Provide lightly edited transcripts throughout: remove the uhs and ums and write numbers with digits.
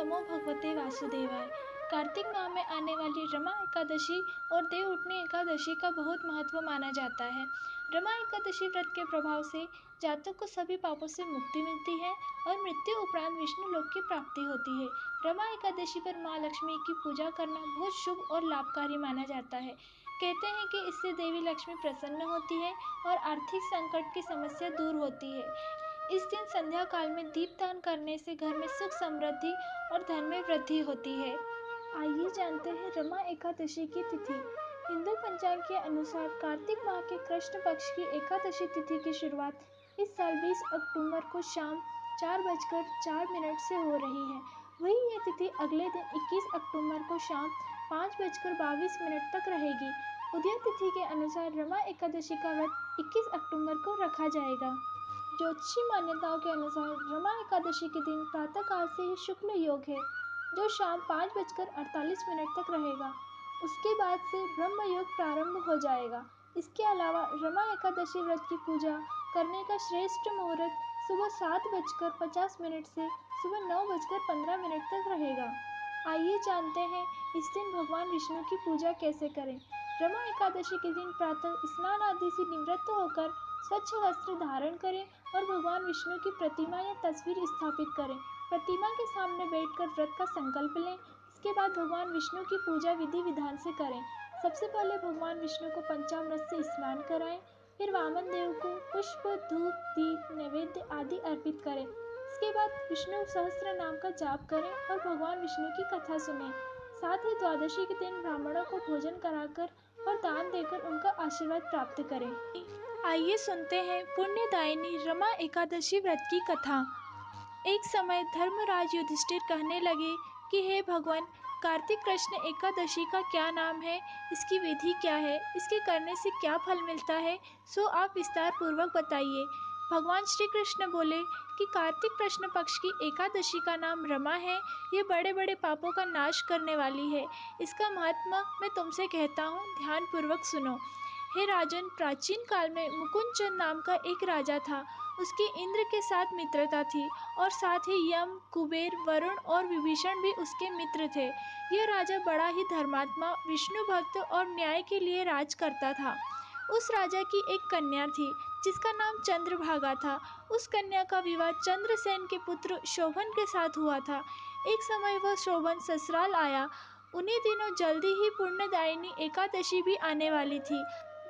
नमो भगवते वासुदेवाय। कार्तिक माह में आने वाली रमा एकादशी और देवउठनी एकादशी का बहुत महत्व माना जाता है। रमा एकादशी व्रत के प्रभाव से जातक को सभी पापों से मुक्ति मिलती है और मृत्यु उपरांत विष्णु लोक की प्राप्ति होती है। रमा एकादशी पर माँ लक्ष्मी की पूजा करना बहुत शुभ और लाभकारी माना जाता है। कहते हैं कि इससे देवी लक्ष्मी प्रसन्न होती है और आर्थिक संकट की समस्या दूर होती है। इस दिन संध्या काल में दीपदान करने से घर में सुख समृद्धि और धन में वृद्धि होती है। आइए जानते हैं रमा एकादशी की तिथि। हिंदू पंचांग के अनुसार कार्तिक माह के कृष्ण पक्ष की एकादशी तिथि की शुरुआत इस साल 20 अक्टूबर को शाम 4:04 से हो रही है। वहीं यह तिथि अगले दिन 21 अक्टूबर को शाम 5:22 तक रहेगी। उदय तिथि के अनुसार रमा एकादशी का व्रत 21 अक्टूबर को रखा जाएगा। ज्योतिषी मान्यताओं के अनुसार रमा एकादशी के दिन प्रातःकाल से ही शुक्ल योग है, जो शाम 5:48 तक रहेगा। उसके बाद से ब्रह्म योग प्रारंभ हो जाएगा। इसके अलावा रमा एकादशी व्रत की पूजा करने का श्रेष्ठ मुहूर्त सुबह 7:50 से सुबह 9:15 तक रहेगा। आइए जानते हैं इस दिन भगवान विष्णु की पूजा कैसे करें। रमा एकादशी के दिन प्रातः स्नान आदि से निवृत्त होकर स्वच्छ वस्त्र धारण करें और भगवान विष्णु की प्रतिमा या तस्वीर स्थापित करें। प्रतिमा के सामने बैठकर व्रत का संकल्प लें। इसके बाद भगवान विष्णु की पूजा विधि विधान से करें। सबसे पहले भगवान विष्णु को पंचामृत से स्नान कराएं, फिर वामन देव को पुष्प, धूप, दीप, नैवेद्य आदि अर्पित करें। इसके बाद विष्णु सहस्त्र नाम का जाप करें और भगवान विष्णु की कथा सुनें। साथ ही द्वादशी के दिन ब्राह्मणों को भोजन कराकर और दान देकर उनका आशीर्वाद प्राप्त करें। आइए सुनते हैं पुण्यदायिनी रमा एकादशी व्रत की कथा। एक समय धर्मराज युधिष्ठिर कहने लगे कि हे भगवान, कार्तिक कृष्ण एकादशी का क्या नाम है, इसकी विधि क्या है, इसके करने से क्या फल मिलता है, सो आप विस्तार पूर्वक बताइए। भगवान श्री कृष्ण बोले कि कार्तिक कृष्ण पक्ष की एकादशी का नाम रमा है। ये बड़े बड़े पापों का नाश करने वाली है। इसका महात्मा मैं तुमसे कहता हूँ, ध्यान पूर्वक सुनो। हे राजन, प्राचीन काल में मुकुंदचंद नाम का एक राजा था। उसकी इंद्र के साथ मित्रता थी और साथ ही यम, कुबेर, वरुण और विभीषण भी उसके मित्र थे। यह राजा बड़ा ही धर्मात्मा, विष्णु भक्त और न्याय के लिए राज करता था। उस राजा की एक कन्या थी जिसका नाम चंद्रभागा था। उस कन्या का विवाह चंद्रसेन के पुत्र शोभन के साथ हुआ था। एक समय वह शोभन ससुराल आया। उन्हीं दिनों जल्दी ही पुण्यदायिनी एकादशी भी आने वाली थी।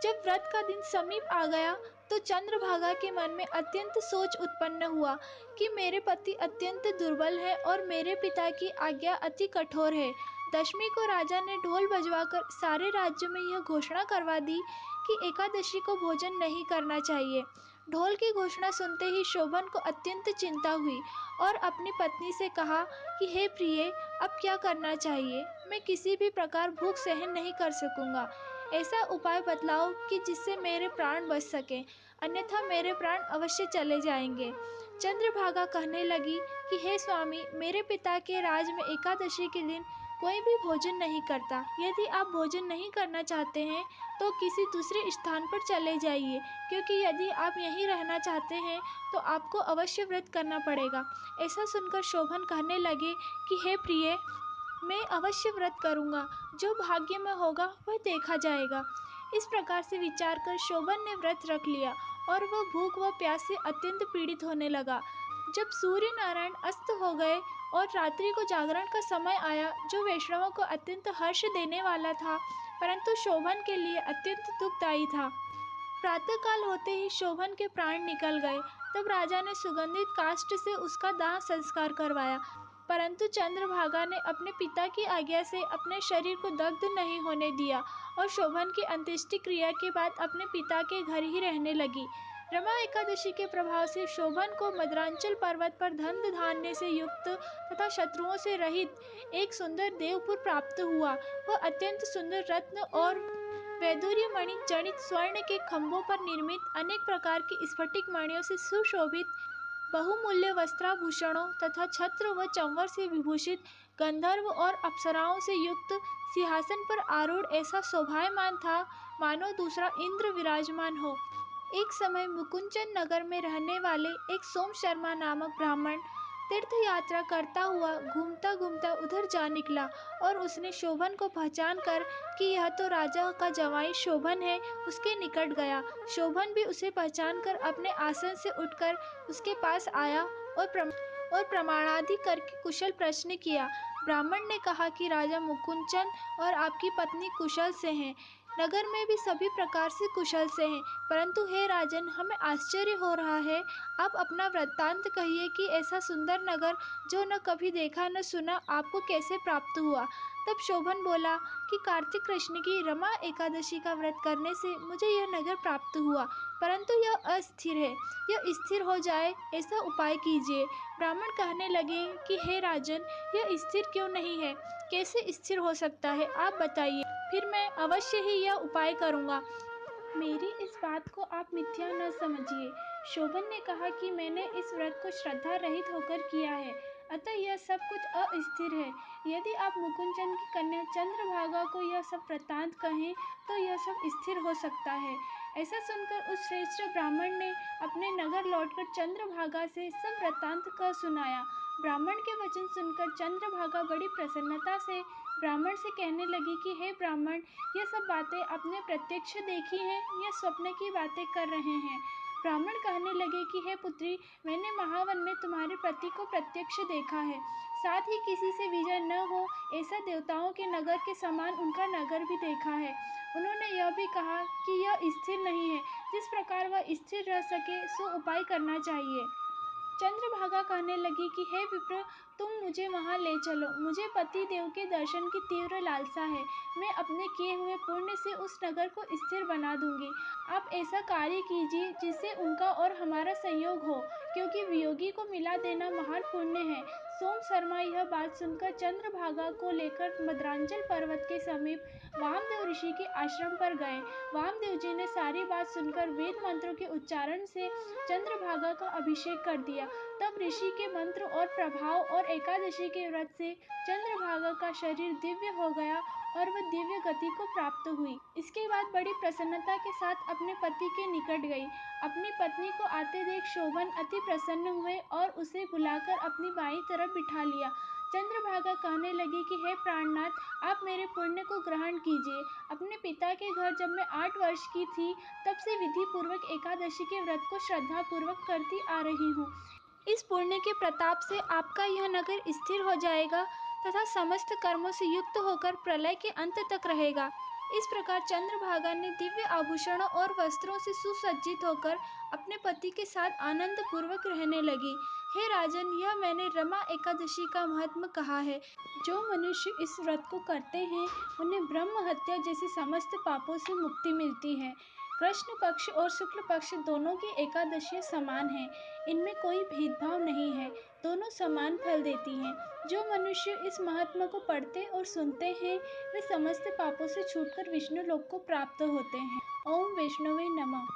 जब व्रत का दिन समीप आ गया तो चंद्रभागा के मन में अत्यंत सोच उत्पन्न हुआ कि मेरे पति अत्यंत दुर्बल है और मेरे पिता की आज्ञा अति कठोर है। दशमी को राजा ने ढोल बजवाकर सारे राज्य में यह घोषणा करवा दी कि एकादशी को भोजन नहीं करना चाहिए। ढोल की घोषणा सुनते ही शोभन को अत्यंत चिंता हुई और अपनी पत्नी से कहा कि हे प्रिय, अब क्या करना चाहिए? मैं किसी भी प्रकार भूख सहन नहीं कर सकूंगा। ऐसा उपाय बतलाओ कि जिससे मेरे प्राण बच सकें, अन्यथा मेरे प्राण अवश्य चले जाएंगे। चंद्रभागा कहने लगी कि हे स्वामी, मेरे पिता के राज में एकादशी के दिन कोई भी भोजन नहीं करता। यदि आप भोजन नहीं करना चाहते हैं तो किसी दूसरे स्थान पर चले जाइए, क्योंकि यदि आप यहीं रहना चाहते हैं तो आपको अवश्य व्रत करना पड़ेगा। ऐसा सुनकर शोभन कहने लगे कि हे प्रिय, मैं अवश्य व्रत करूंगा। जो भाग्य में होगा वह देखा जाएगा। इस प्रकार से विचार कर शोभन ने व्रत रख लिया और वह भूख व प्यास से अत्यंत पीड़ित होने लगा। जब सूर्य नारायण अस्त हो गए और रात्रि को जागरण का समय आया, जो वैष्णवों को अत्यंत हर्ष देने वाला था, परंतु शोभन के लिए अत्यंत दुखदायी था। प्रातःकाल होते ही शोभन के प्राण निकल गए। तब राजा ने सुगंधित काष्ठ से उसका दाह संस्कार करवाया, परंतु चंद्रभागा ने अपने पिता की आज्ञा से अपने शरीर को दग्ध नहीं होने दिया और शोभन की अंत्येष्टि क्रिया के बाद अपने पिता के घर ही रहने लगी। रमा एकादशी के प्रभाव से शोभन को मद्रांचल पर्वत पर धन धान्य से युक्त तथा शत्रुओं से रहित एक सुंदर देवपुर प्राप्त हुआ। वह अत्यंत सुंदर रत्न और वैदूर्य मणि जनित स्वर्ण के खंभों पर निर्मित अनेक प्रकार की स्फटिक मणियों से सुशोभित बहुमूल्य वस्त्राभूषणों तथा छत्र व चंवर से विभूषित गंधर्व और अप्सराओं से युक्त सिंहासन पर आरूढ़ ऐसा शोभायमान था मानो दूसरा इंद्र विराजमान हो। एक समय मुकुंदचंद नगर में रहने वाले एक सोम शर्मा नामक ब्राह्मण तीर्थ यात्रा करता हुआ घूमता घूमता उधर जा निकला और उसने शोभन को पहचान कर कि यह तो राजा का जवाई शोभन है, उसके निकट गया। शोभन भी उसे पहचान कर अपने आसन से उठकर उसके पास आया और प्रमाणादि करके कुशल प्रश्न किया। ब्राह्मण ने कहा कि राजा मुकुंदचंद और आपकी पत्नी कुशल से हैं, नगर में भी सभी प्रकार से कुशल से हैं, परंतु हे राजन, हमें आश्चर्य हो रहा है। आप अपना वृत्तांत कहिए कि ऐसा सुंदर नगर जो न कभी देखा न सुना आपको कैसे प्राप्त हुआ। तब शोभन बोला कि कार्तिक कृष्ण की रमा एकादशी का व्रत करने से मुझे यह नगर प्राप्त हुआ, परंतु यह अस्थिर है। यह स्थिर हो जाए ऐसा उपाय कीजिए। ब्राह्मण कहने लगे कि हे राजन, यह स्थिर क्यों नहीं है? कैसे स्थिर हो सकता है, आप बताइए, फिर मैं अवश्य ही यह उपाय करूँगा। मेरी इस बात को आप मिथ्या न समझिए। शोभन ने कहा कि मैंने इस व्रत को श्रद्धा रहित होकर किया है, अतः यह सब कुछ अस्थिर है। यदि आप मुकुंदचंद की कन्या चंद्रभागा को यह सब वृत्तांत कहें तो यह सब स्थिर हो सकता है। ऐसा सुनकर उस श्रेष्ठ ब्राह्मण ने अपने नगर लौटकर चंद्रभागा से सब वृत्तांत का सुनाया। ब्राह्मण के वचन सुनकर चंद्रभागा बड़ी प्रसन्नता से ब्राह्मण से कहने लगी कि हे ब्राह्मण, ये सब बातें आपने प्रत्यक्ष देखी हैं या स्वप्न की बातें कर रहे हैं? ब्राह्मण कहने लगे कि हे पुत्री, मैंने महावन में तुम्हारे पति को प्रत्यक्ष देखा है, साथ ही किसी से विजय न हो ऐसा देवताओं के नगर के समान उनका नगर भी देखा है। उन्होंने यह भी कहा कि यह स्थिर नहीं है, जिस प्रकार वह स्थिर रह सके सो उपाय करना चाहिए। चंद्रभागा कहने लगी कि हे विप्र, तुम मुझे वहाँ ले चलो, मुझे पति देव के दर्शन की तीव्र लालसा है। मैं अपने किए हुए पुण्य से उस नगर को स्थिर बना दूंगी। आप ऐसा कार्य कीजिए जिससे उनका और हमारा संयोग हो, क्योंकि वियोगी को मिला देना महान पुण्य है। सोम शर्मा यह बात सुनकर चंद्रभागा को लेकर मद्रांचल पर्वत के समीप वामदेव ऋषि के आश्रम पर गए। वामदेव जी ने सारी बात सुनकर वेद मंत्रों के उच्चारण से चंद्रभागा का अभिषेक कर दिया। तब ऋषि के मंत्र और प्रभाव और एकादशी के व्रत से चंद्रभागा का शरीर दिव्य हो गया और वह दिव्य गति को प्राप्त हुई। इसके बाद बड़ी प्रसन्नता के साथ अपने पति के निकट गई। अपनी पत्नी को आते देख शोभन अति प्रसन्न हुए और उसे बुलाकर अपनी बाईं तरफ बिठा लिया। चंद्रभागा कहने लगी कि हे प्राणनाथ, आप मेरे पुण्य को ग्रहण कीजिए। अपने पिता के घर जब मैं 8 वर्ष की थी, तब से विधि पूर्वक एकादशी के व्रत को श्रद्धा पूर्वक करती आ रही हूँ। इस पुण्य के प्रताप से आपका यह नगर स्थिर हो जाएगा तथा समस्त कर्मों से युक्त होकर प्रलय के अंत तक रहेगा। इस प्रकार चंद्रभागा ने दिव्य आभूषणों और वस्त्रों से सुसज्जित होकर अपने पति के साथ आनंद पूर्वक रहने लगी। हे राजन, यह मैंने रमा एकादशी का महत्व कहा है। जो मनुष्य इस व्रत को करते हैं उन्हें ब्रह्म हत्या जैसे समस्त पापों से मुक्ति मिलती है। कृष्ण पक्ष और शुक्ल पक्ष दोनों की एकादशियां समान हैं, इनमें कोई भेदभाव नहीं है, दोनों समान फल देती हैं। जो मनुष्य इस महात्मा को पढ़ते और सुनते हैं वे समस्त पापों से छूटकर विष्णु लोक को प्राप्त होते हैं। ओम वैष्णवे नमः।